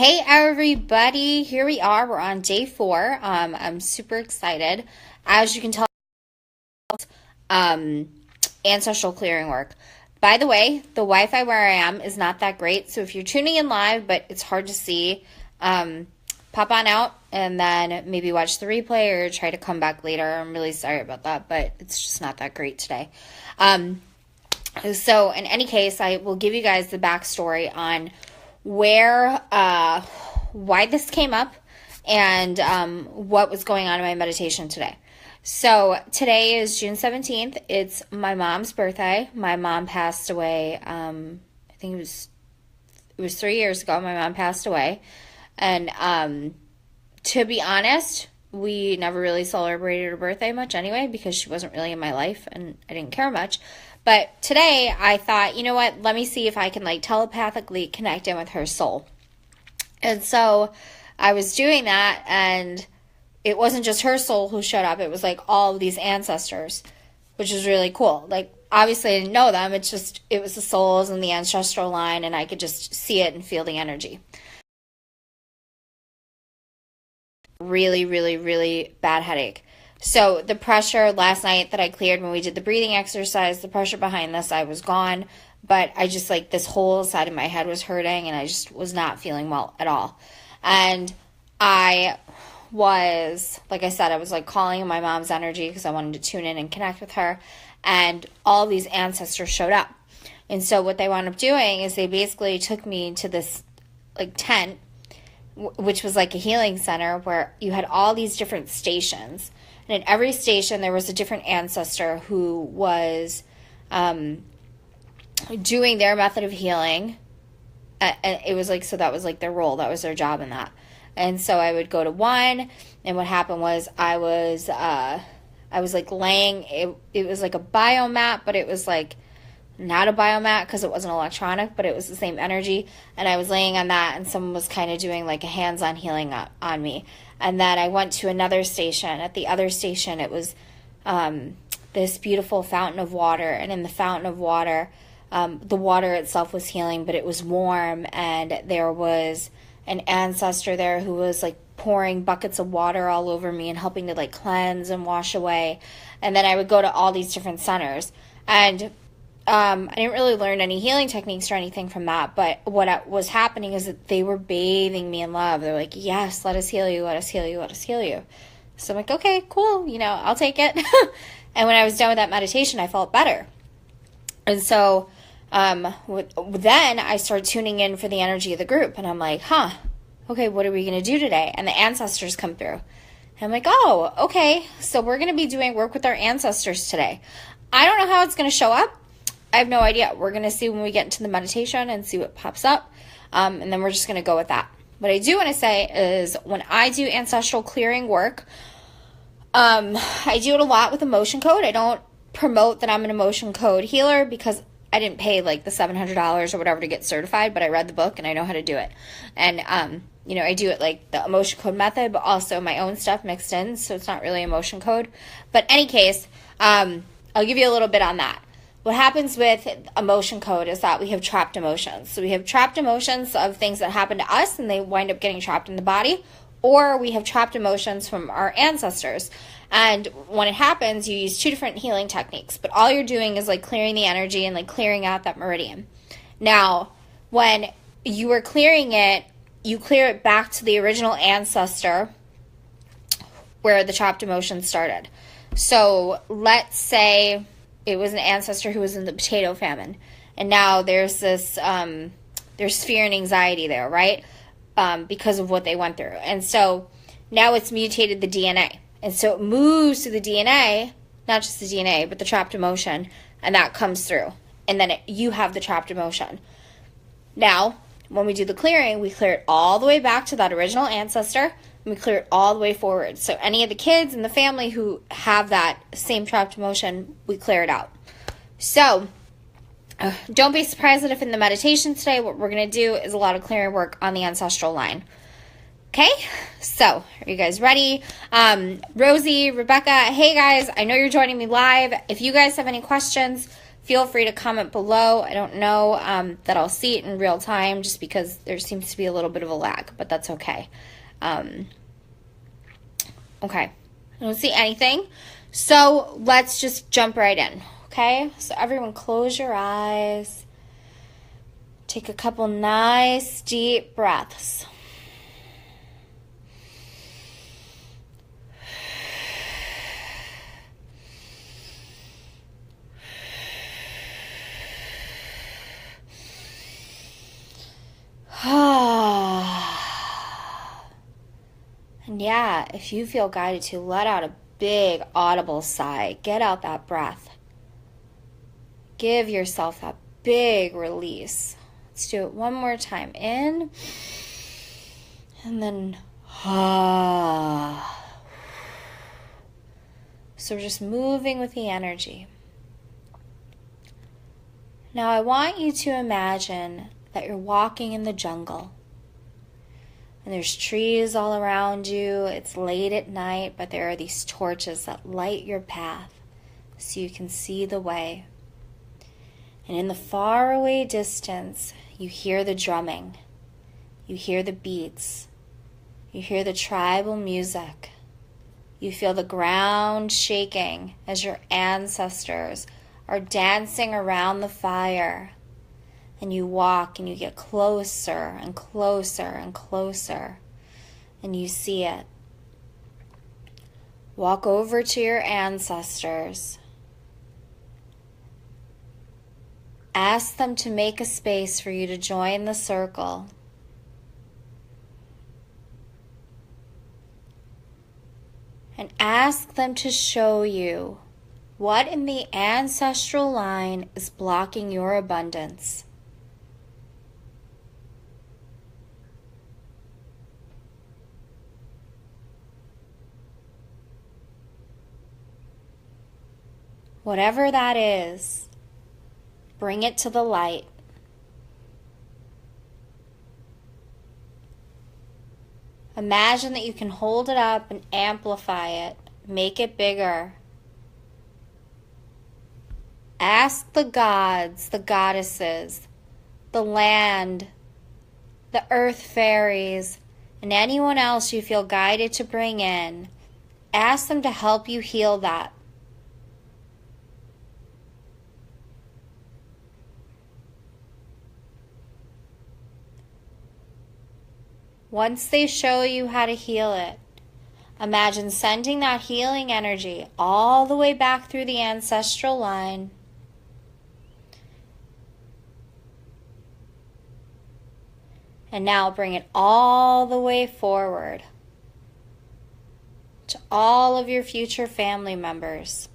Hey everybody, here we are. We're on day 4. I'm super excited. As you can tell, ancestral clearing work. By the way, the Wi-Fi where I am is not that great, so if you're tuning in live but it's hard to see, pop on out and then maybe watch the replay or try to come back later. I'm really sorry about that, but it's just not that great today. So in any case, I will give you guys the backstory on why this came up and what was going on in my meditation today. So today is June 17th. It's my mom's birthday. My mom passed away. I think it was 3 years ago. My mom passed away, and to be honest, we never really celebrated her birthday much anyway because she wasn't really in my life and I didn't care much. But today I thought, you know what, let me see if I can telepathically connect in with her soul. And so I was doing that, and it wasn't just her soul who showed up. It was all of these ancestors, which was really cool. Obviously I didn't know them. It was the souls in the ancestral line, and I could just see it and feel the energy. Really, really, really bad headache. So the pressure last night that I cleared when we did the breathing exercise, the pressure behind this, I was gone. But I just this whole side of my head was hurting, and I just was not feeling well at all. And I was, like I said, I was calling my mom's energy because I wanted to tune in and connect with her. And all these ancestors showed up. And so what they wound up doing is they basically took me to this tent, which was a healing center where you had all these different stations. And at every station, there was a different ancestor who was doing their method of healing. And it was so that was their role. That was their job in that. And so I would go to one, and what happened was I was laying, it was a biomat, but it was not a biomat because it wasn't electronic, but it was the same energy. And I was laying on that, and someone was kind of doing a hands-on healing on me. And then I went to another station. At the other station, it was this beautiful fountain of water. And in the fountain of water, the water itself was healing, but it was warm. And there was an ancestor there who was pouring buckets of water all over me and helping to cleanse and wash away. And then I would go to all these different centers. And I didn't really learn any healing techniques or anything from that, but what was happening is that they were bathing me in love. They're yes, let us heal you, let us heal you, let us heal you. So I'm okay, cool, I'll take it. And when I was done with that meditation, I felt better. And so then I started tuning in for the energy of the group, and I'm okay, what are we going to do today? And the ancestors come through. And I'm oh, okay, so we're going to be doing work with our ancestors today. I don't know how it's going to show up. I have no idea. We're going to see when we get into the meditation and see what pops up. And then we're just going to go with that. What I do want to say is when I do ancestral clearing work, I do it a lot with emotion code. I don't promote that I'm an emotion code healer because I didn't pay the $700 or whatever to get certified, but I read the book and I know how to do it. And, I do it the emotion code method, but also my own stuff mixed in. So it's not really emotion code. But any case, I'll give you a little bit on that. What happens with emotion code is that we have trapped emotions. So we have trapped emotions of things that happen to us and they wind up getting trapped in the body, or we have trapped emotions from our ancestors. And when it happens, you use 2 different healing techniques, but all you're doing is clearing the energy and clearing out that meridian. Now, when you are clearing it, you clear it back to the original ancestor where the trapped emotions started. So let's say it was an ancestor who was in the potato famine. And now there's this, there's fear and anxiety there, right? Because of what they went through. And so now it's mutated the DNA. And so it moves through the DNA, not just the DNA, but the trapped emotion. And that comes through. And then you have the trapped emotion. Now, when we do the clearing, we clear it all the way back to that original ancestor. And we clear it all the way forward. So any of the kids in the family who have that same trapped emotion, we clear it out. So don't be surprised that if in the meditation today, what we're going to do is a lot of clearing work on the ancestral line. Okay, so are you guys ready? Rosie, Rebecca, hey guys, I know you're joining me live. If you guys have any questions, Feel free to comment below. I don't know that I'll see it in real time just because there seems to be a little bit of a lag, but that's okay. Okay, I don't see anything. So let's just jump right in, okay? So everyone close your eyes. Take a couple nice deep breaths. And yeah, if you feel guided to, let out a big audible sigh. Get out that breath. Give yourself that big release. Let's do it one more time. In. And then So we're just moving with the energy. Now I want you to imagine that you're walking in the jungle. And there's trees all around you. It's late at night, but there are these torches that light your path so you can see the way. And in the faraway distance, you hear the drumming. You hear the beats. You hear the tribal music. You feel the ground shaking as your ancestors are dancing around the fire. And you walk and you get closer and closer and closer. And you see it. Walk over to your ancestors. Ask them to make a space for you to join the circle. And ask them to show you what in the ancestral line is blocking your abundance. Whatever that is, bring it to the light. Imagine that you can hold it up and amplify it, make it bigger. Ask the gods, the goddesses, the land, the earth fairies, and anyone else you feel guided to bring in. Ask them to help you heal that. Once they show you how to heal it, imagine sending that healing energy all the way back through the ancestral line. And now bring it all the way forward to all of your future family members.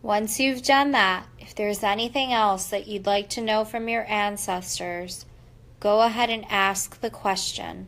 Once you've done that, if there's anything else that you'd like to know from your ancestors, go ahead and ask the question.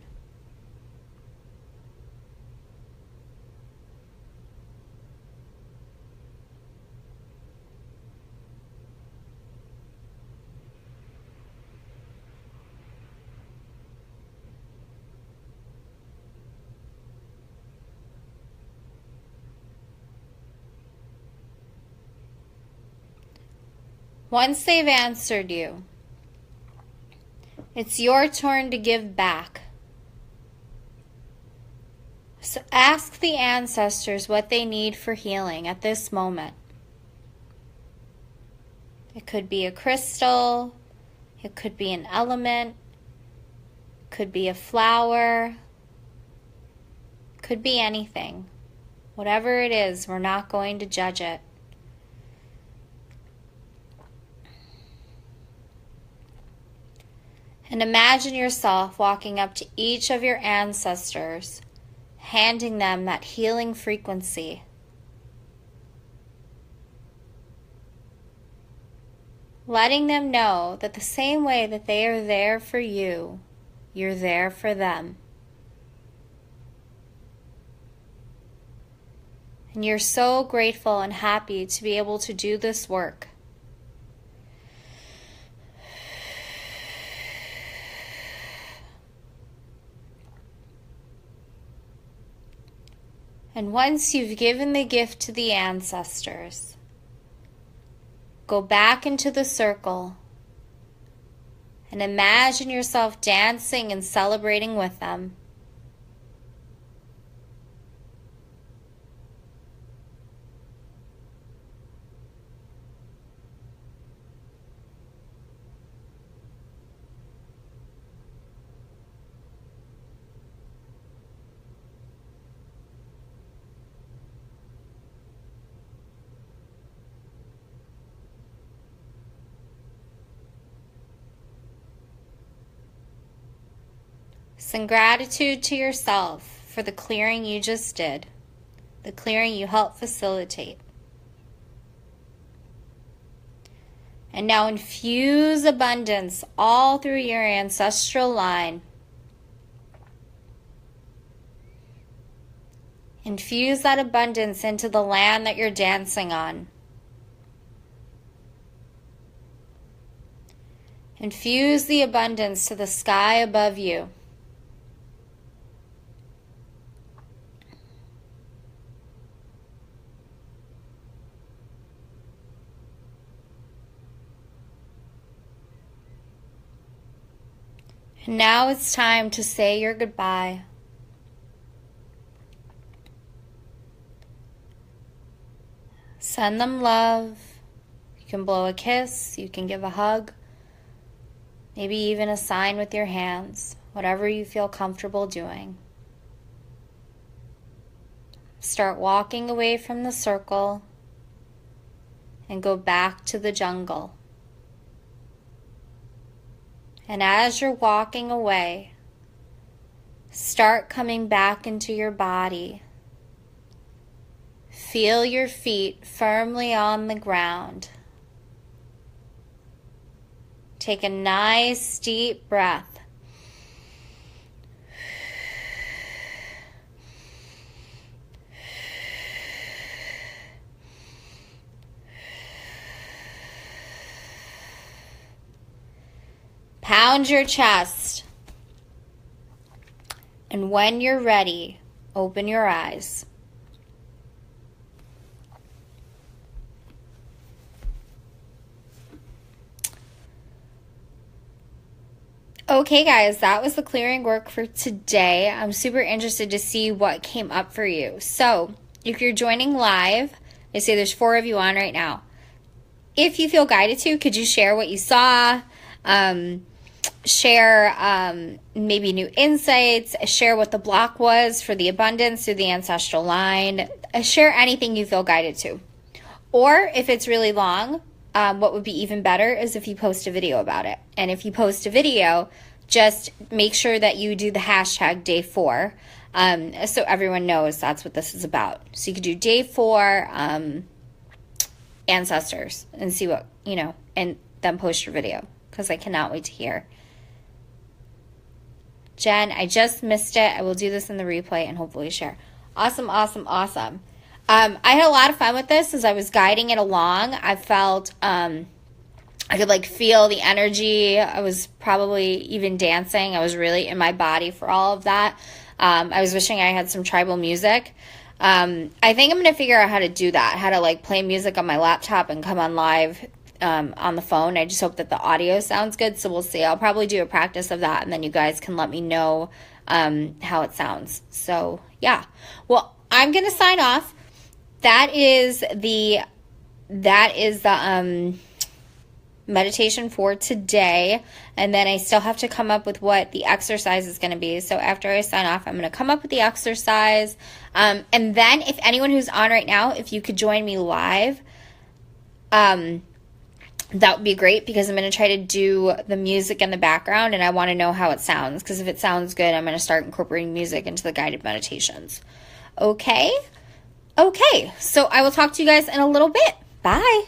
Once they've answered you, it's your turn to give back. So ask the ancestors what they need for healing at this moment. It could be a crystal, it could be an element, it could be a flower, it could be anything. Whatever it is, we're not going to judge it. And imagine yourself walking up to each of your ancestors, handing them that healing frequency. Letting them know that the same way that they are there for you, you're there for them. And you're so grateful and happy to be able to do this work. And once you've given the gift to the ancestors, go back into the circle and imagine yourself dancing and celebrating with them. Send gratitude to yourself for the clearing you just did, the clearing you helped facilitate. And now infuse abundance all through your ancestral line. Infuse that abundance into the land that you're dancing on. Infuse the abundance to the sky above you. And now it's time to say your goodbye. Send them love. You can blow a kiss, you can give a hug, maybe even a sign with your hands, whatever you feel comfortable doing. Start walking away from the circle and go back to the jungle. And as you're walking away, start coming back into your body. Feel your feet firmly on the ground. Take a nice deep breath. Pound your chest. And when you're ready, open your eyes. Okay, guys, that was the clearing work for today. I'm super interested to see what came up for you. So, if you're joining live, I say there's 4 of you on right now. If you feel guided to, could you share what you saw? Share maybe new insights, share what the block was for the abundance through the ancestral line, share anything you feel guided to. Or if it's really long, what would be even better is if you post a video about it. And if you post a video, just make sure that you do the hashtag day 4, so everyone knows that's what this is about. So you could do day 4 ancestors and see what, and then post your video, because I cannot wait to hear. Jen, I just missed it. I will do this in the replay and hopefully share. Awesome, awesome, awesome. I had a lot of fun with this as I was guiding it along. I felt, I could feel the energy. I was probably even dancing. I was really in my body for all of that. I was wishing I had some tribal music. I think I'm going to figure out how to do that, how to play music on my laptop and come on live on the phone. I just hope that the audio sounds good, so we'll see. I'll probably do a practice of that, and then you guys can let me know how it sounds. So, yeah. Well, I'm going to sign off. That is the meditation for today, and then I still have to come up with what the exercise is going to be. So after I sign off, I'm going to come up with the exercise, and then if anyone who's on right now, if you could join me live, that would be great, because I'm going to try to do the music in the background, and I want to know how it sounds, because if it sounds good, I'm going to start incorporating music into the guided meditations. Okay, so I will talk to you guys in a little bit. Bye.